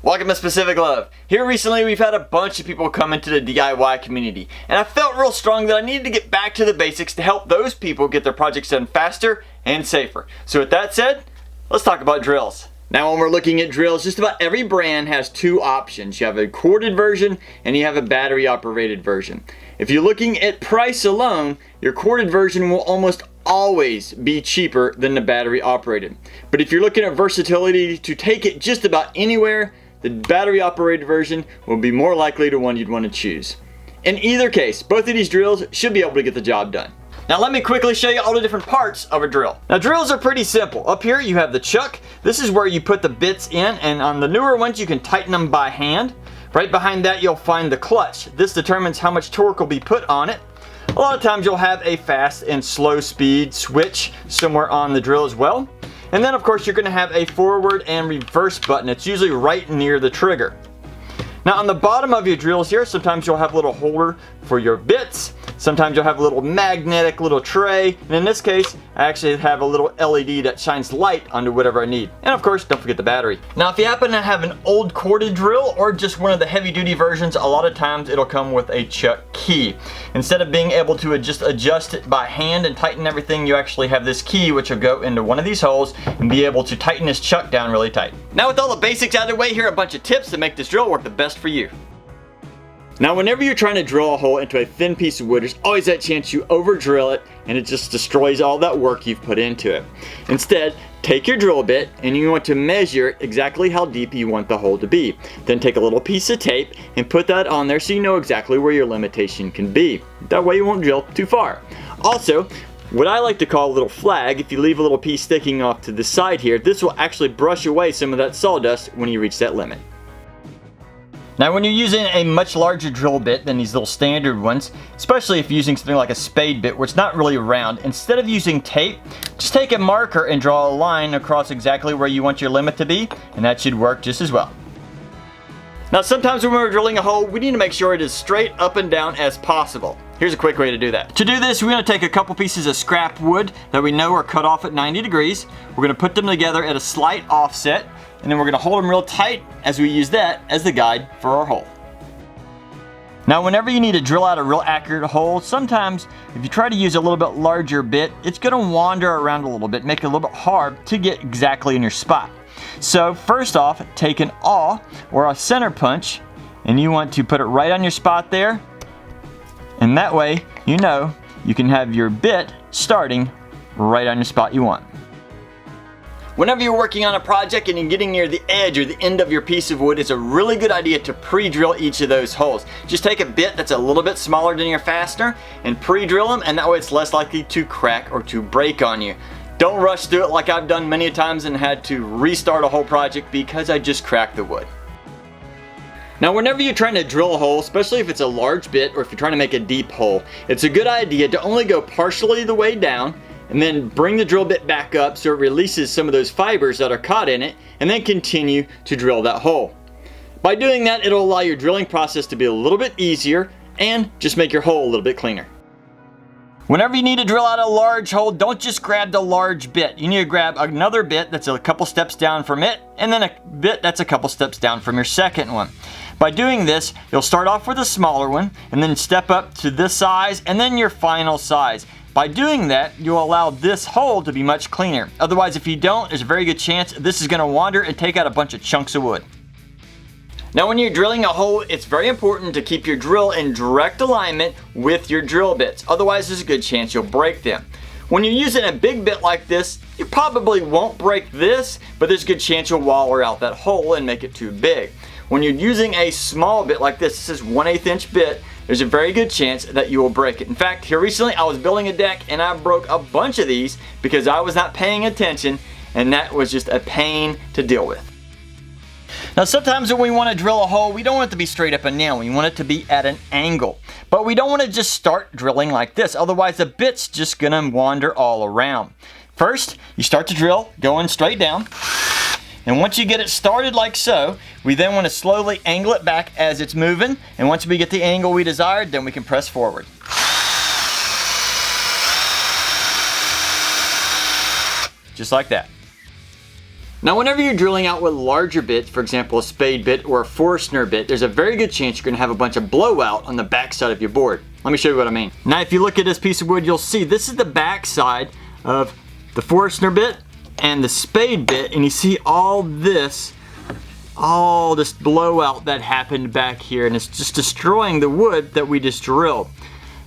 Welcome to Specific Love. Here recently we've had a bunch of people come into the DIY community, and I felt real strong that I needed to get back to the basics to help those people get their projects done faster and safer. So with that said, let's talk about drills. Now when we're looking at drills, just about every brand has two options. You have a corded version and you have a battery operated version. If you're looking at price alone, your corded version will almost always be cheaper than the battery operated. But if you're looking at versatility to take it just about anywhere, the battery operated version will be more likely the one you'd want to choose. In either case, both of these drills should be able to get the job done. Now let me quickly show you all the different parts of a drill. Now drills are pretty simple. Up here you have the chuck. This is where you put the bits in, and on the newer ones you can tighten them by hand. Right behind that you'll find the clutch. This determines how much torque will be put on it. A lot of times you'll have a fast and slow speed switch somewhere on the drill as well. And then of course you're going to have a forward and reverse button. It's usually right near the trigger. Now on the bottom of your drills here, sometimes you'll have a little holder for your bits. Sometimes you'll have a little magnetic little tray. And in this case, I actually have a little LED that shines light onto whatever I need. And of course, don't forget the battery. Now if you happen to have an old corded drill or just one of the heavy duty versions, a lot of times it'll come with a chuck key. Instead of being able to just adjust it by hand and tighten everything, you actually have this key which will go into one of these holes and be able to tighten this chuck down really tight. Now with all the basics out of the way, here are a bunch of tips to make this drill work the best for you. Now whenever you're trying to drill a hole into a thin piece of wood, there's always that chance you over drill it and it just destroys all that work you've put into it. Instead, take your drill bit and you want to measure exactly how deep you want the hole to be. Then take a little piece of tape and put that on there so you know exactly where your limitation can be. That way you won't drill too far. Also, what I like to call a little flag, if you leave a little piece sticking off to the side here, this will actually brush away some of that sawdust when you reach that limit. Now when you're using a much larger drill bit than these little standard ones, especially if you're using something like a spade bit where it's not really round, instead of using tape, just take a marker and draw a line across exactly where you want your limit to be, and that should work just as well. Now sometimes when we're drilling a hole, we need to make sure it is straight up and down as possible. Here's a quick way to do that. To do this, we're going to take a couple pieces of scrap wood that we know are cut off at 90 degrees. We're going to put them together at a slight offset, and then we're going to hold them real tight as we use that as the guide for our hole. Now whenever you need to drill out a real accurate hole, sometimes if you try to use a little bit larger bit, it's going to wander around a little bit, make it a little bit hard to get exactly in your spot. So first off, take an awl or a center punch, and you want to put it right on your spot there, and that way you know you can have your bit starting right on your spot you want. Whenever you're working on a project and you're getting near the edge or the end of your piece of wood, it's a really good idea to pre-drill each of those holes. Just take a bit that's a little bit smaller than your fastener and pre-drill them, and that way it's less likely to crack or to break on you. Don't rush through it like I've done many times and had to restart a whole project because I just cracked the wood. Now whenever you're trying to drill a hole, especially if it's a large bit or if you're trying to make a deep hole, it's a good idea to only go partially the way down and then bring the drill bit back up so it releases some of those fibers that are caught in it, and then continue to drill that hole. By doing that, it'll allow your drilling process to be a little bit easier and just make your hole a little bit cleaner. Whenever you need to drill out a large hole, don't just grab the large bit. You need to grab another bit that's a couple steps down from it, and then a bit that's a couple steps down from your second one. By doing this, you'll start off with a smaller one, and then step up to this size, and then your final size. By doing that, you'll allow this hole to be much cleaner. Otherwise, if you don't, there's a very good chance this is going to wander and take out a bunch of chunks of wood. Now when you're drilling a hole, it's very important to keep your drill in direct alignment with your drill bits. Otherwise, there's a good chance you'll break them. When you're using a big bit like this, you probably won't break this, but there's a good chance you'll waller out that hole and make it too big. When you're using a small bit like this is 1/8 inch bit, there's a very good chance that you will break it. In fact, here recently I was building a deck and I broke a bunch of these because I was not paying attention, and that was just a pain to deal with. Now sometimes when we want to drill a hole, we don't want it to be straight up and down. We want it to be at an angle. But we don't want to just start drilling like this. Otherwise the bit's just going to wander all around. First, you start to drill going straight down. And once you get it started like so, we then want to slowly angle it back as it's moving. And once we get the angle we desired, then we can press forward. Just like that. Now whenever you're drilling out with larger bits, for example a spade bit or a Forstner bit, there's a very good chance you're going to have a bunch of blowout on the back side of your board. Let me show you what I mean. Now if you look at this piece of wood, you'll see this is the back side of the Forstner bit and the spade bit, and you see all this blowout that happened back here, and it's just destroying the wood that we just drilled.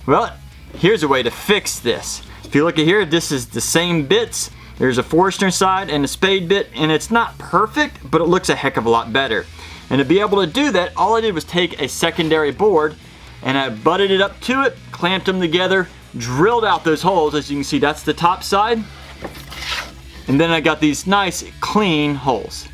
Well, here's a way to fix this. If you look at here, this is the same bits. There's a Forstner side and a spade bit, and it's not perfect, but it looks a heck of a lot better. And to be able to do that, all I did was take a secondary board and I butted it up to it, clamped them together, drilled out those holes. As you can see, that's the top side. And then I got these nice clean holes.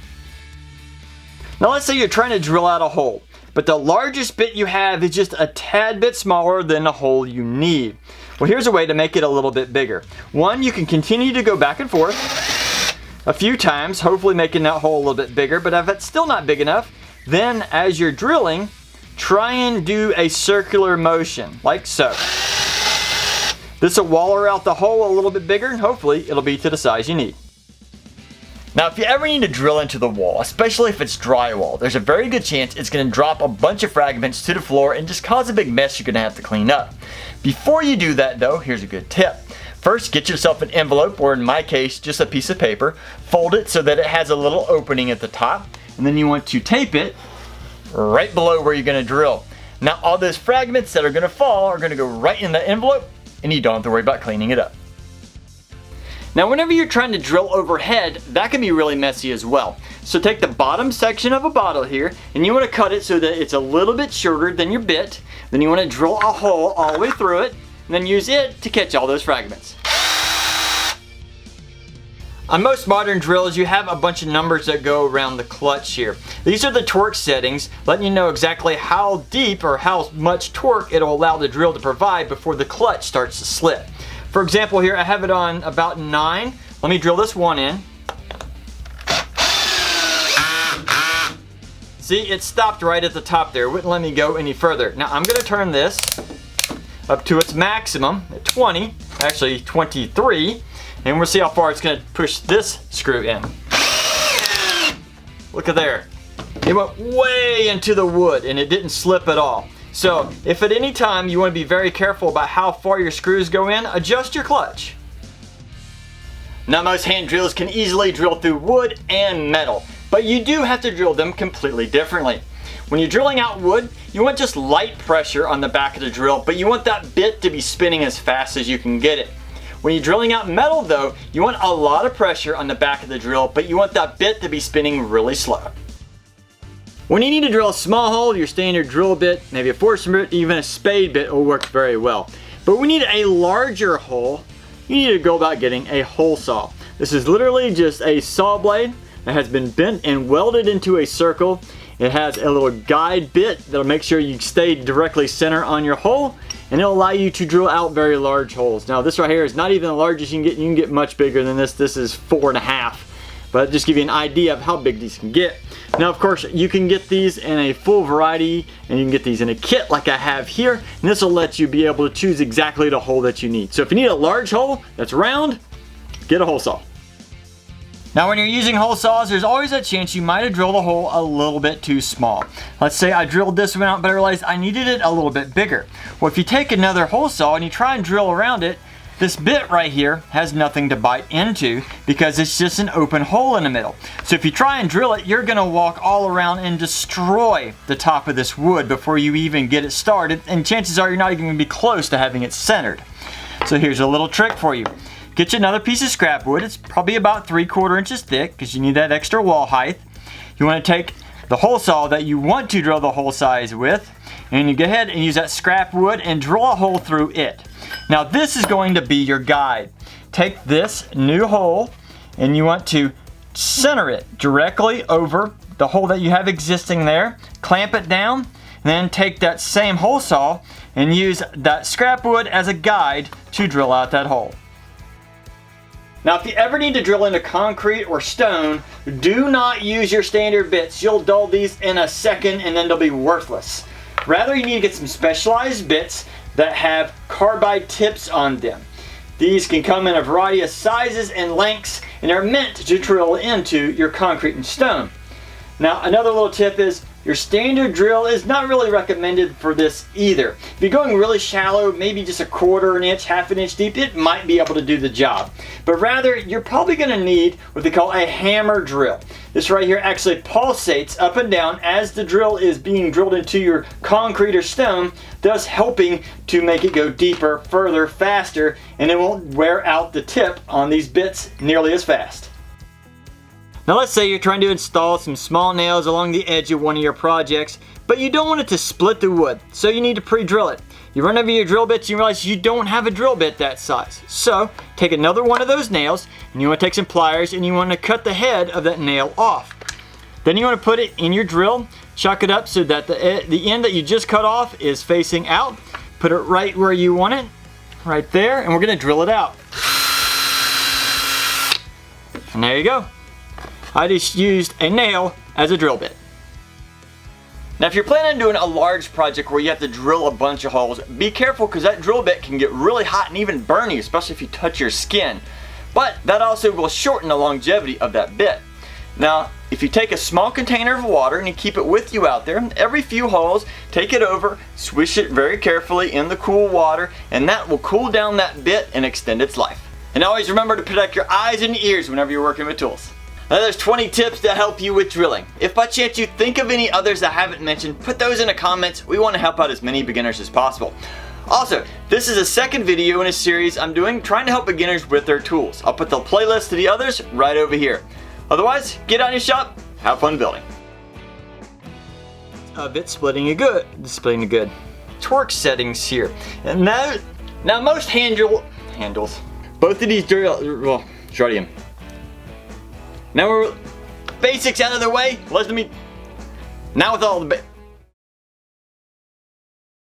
Now let's say you're trying to drill out a hole, but the largest bit you have is just a tad bit smaller than the hole you need. Well, here's a way to make it a little bit bigger. One, you can continue to go back and forth a few times, hopefully making that hole a little bit bigger, but if it's still not big enough, then as you're drilling, try and do a circular motion, like so. This will waller out the hole a little bit bigger, and hopefully it'll be to the size you need. Now if you ever need to drill into the wall, especially if it's drywall, there's a very good chance it's going to drop a bunch of fragments to the floor and just cause a big mess you're going to have to clean up. Before you do that though, here's a good tip. First, get yourself an envelope, or in my case, just a piece of paper. Fold it so that it has a little opening at the top, and then you want to tape it right below where you're going to drill. Now all those fragments that are going to fall are going to go right in the envelope, and you don't have to worry about cleaning it up. Now whenever you're trying to drill overhead, that can be really messy as well. So take the bottom section of a bottle here, and you want to cut it so that it's a little bit shorter than your bit. Then you want to drill a hole all the way through it, and then use it to catch all those fragments. On most modern drills, you have a bunch of numbers that go around the clutch here. These are the torque settings, letting you know exactly how deep or how much torque it'll allow the drill to provide before the clutch starts to slip. For example here, I have it on about 9. Let me drill this one in. See, it stopped right at the top there. It wouldn't let me go any further. Now I'm going to turn this up to its maximum at 20, actually 23, and we'll see how far it's going to push this screw in. Look at there. It went way into the wood and it didn't slip at all. So if at any time you want to be very careful about how far your screws go in, adjust your clutch. Now most hand drills can easily drill through wood and metal, but you do have to drill them completely differently. When you're drilling out wood, you want just light pressure on the back of the drill, but you want that bit to be spinning as fast as you can get it. When you're drilling out metal though, you want a lot of pressure on the back of the drill, but you want that bit to be spinning really slow. When you need to drill a small hole, your standard drill bit, maybe a Forstner bit, even a spade bit will work very well. But when you need a larger hole, you need to go about getting a hole saw. This is literally just a saw blade that has been bent and welded into a circle. It has a little guide bit that'll make sure you stay directly center on your hole, and it'll allow you to drill out very large holes. Now this right here is not even the largest you can get much bigger than this. This is 4.5, but just give you an idea of how big these can get. Now of course you can get these in a full variety, and you can get these in a kit like I have here, and this will let you be able to choose exactly the hole that you need. So if you need a large hole that's round, get a hole saw. Now when you're using hole saws, there's always a chance you might have drilled a hole a little bit too small. Let's say I drilled this one out, but I realized I needed it a little bit bigger. Well, if you take another hole saw and you try and drill around it, this bit right here has nothing to bite into because it's just an open hole in the middle. So if you try and drill it, you're gonna walk all around and destroy the top of this wood before you even get it started, and chances are you're not even gonna be close to having it centered. So here's a little trick for you. Get you another piece of scrap wood. It's probably about 3/4 inches thick because you need that extra wall height. You want to take the hole saw that you want to drill the hole size with, and you go ahead and use that scrap wood and drill a hole through it. Now this is going to be your guide. Take this new hole and you want to center it directly over the hole that you have existing there. Clamp it down, and then take that same hole saw and use that scrap wood as a guide to drill out that hole. Now if you ever need to drill into concrete or stone, do not use your standard bits. You'll dull these in a second and then they'll be worthless. Rather, you need to get some specialized bits that have carbide tips on them. These can come in a variety of sizes and lengths, and they're meant to drill into your concrete and stone. Now, another little tip is your standard drill is not really recommended for this either. If you're going really shallow, maybe just a quarter an inch, half an inch deep, it might be able to do the job. But rather, you're probably going to need what they call a hammer drill. This right here actually pulsates up and down as the drill is being drilled into your concrete or stone, thus helping to make it go deeper, further, faster, and it won't wear out the tip on these bits nearly as fast. Now let's say you're trying to install some small nails along the edge of one of your projects, but you don't want it to split the wood, so you need to pre-drill it. You run over your drill bits and you realize you don't have a drill bit that size. So take another one of those nails and you want to take some pliers and you want to cut the head of that nail off. Then you want to put it in your drill, chuck it up so that the end that you just cut off is facing out. Put it right where you want it, right there, and we're going to drill it out. And there you go. I just used a nail as a drill bit. Now if you're planning on doing a large project where you have to drill a bunch of holes, be careful because that drill bit can get really hot and even burn you, especially if you touch your skin. But that also will shorten the longevity of that bit. Now if you take a small container of water and you keep it with you out there, every few holes, take it over, swish it very carefully in the cool water, and that will cool down that bit and extend its life. And always remember to protect your eyes and ears whenever you're working with tools. Now there's 20 tips to help you with drilling. If by chance you think of any others I haven't mentioned, put those in the comments. We want to help out as many beginners as possible. Also, this is a second video in a series I'm doing trying to help beginners with their tools. I'll put the playlist to the others right over here. Otherwise, get out in your shop, have fun building. Bit splitting a good. Torque settings here. And now most handles, both of these well, Jardium. Now we're basics out of the way. Now with all the